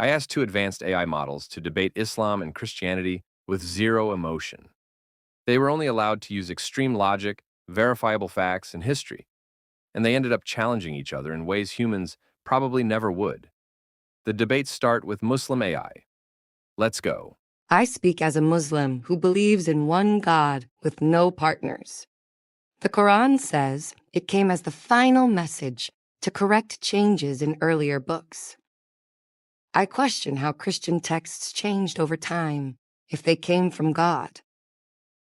I asked two advanced AI models to debate Islam and Christianity with zero emotion. They were only allowed to use extreme logic, verifiable facts, and history, and they ended up challenging each other in ways humans probably never would. The debates start with Muslim AI. Let's go. I speak as a Muslim who believes in one God with no partners. The Quran says it came as the final message to correct changes in earlier books. I question how Christian texts changed over time if they came from God.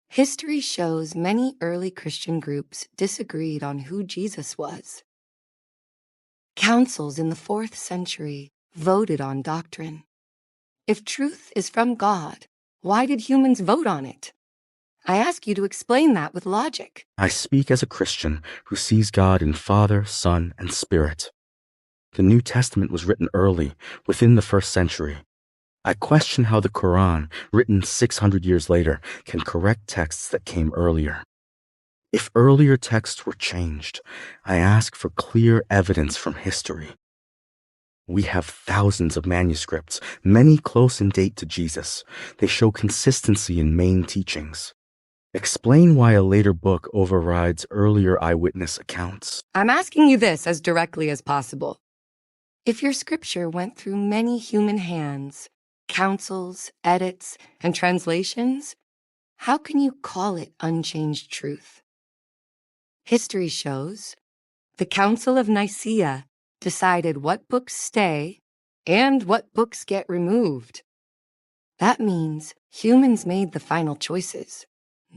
History shows many early Christian groups disagreed on who Jesus was. Councils in the 4th century voted on doctrine. If truth is from God, why did humans vote on it? I ask you to explain that with logic. I speak as a Christian who sees God in Father, Son, and Spirit. The New Testament was written early, within the 1st century. I question how the Quran, written 600 years later, can correct texts that came earlier. If earlier texts were changed, I ask for clear evidence from history. We have thousands of manuscripts, many close in date to Jesus. They show consistency in main teachings. Explain why a later book overrides earlier eyewitness accounts. I'm asking you this as directly as possible. If your scripture went through many human hands, councils, edits, and translations, how can you call it unchanged truth? History shows the Council of Nicaea decided what books stay and what books get removed. That means humans made the final choices,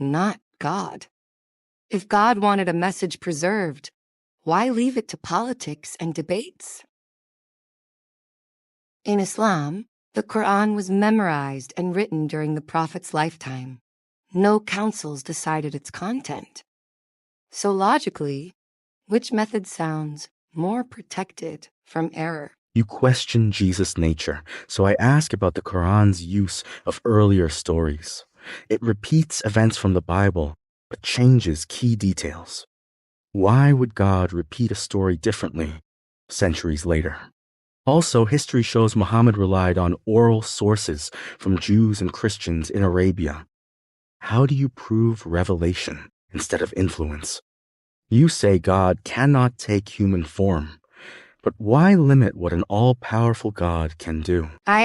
not God. If God wanted a message preserved, why leave it to politics and debates? In Islam, the Quran was memorized and written during the Prophet's lifetime. No councils decided its content. So logically, which method sounds more protected from error? You question Jesus' nature, so I ask about the Quran's use of earlier stories. It repeats events from the Bible, but changes key details. Why would God repeat a story differently centuries later? Also, history shows Muhammad relied on oral sources from Jews and Christians in Arabia. How do you prove revelation instead of influence? You say God cannot take human form, but why limit what an all-powerful God can do? I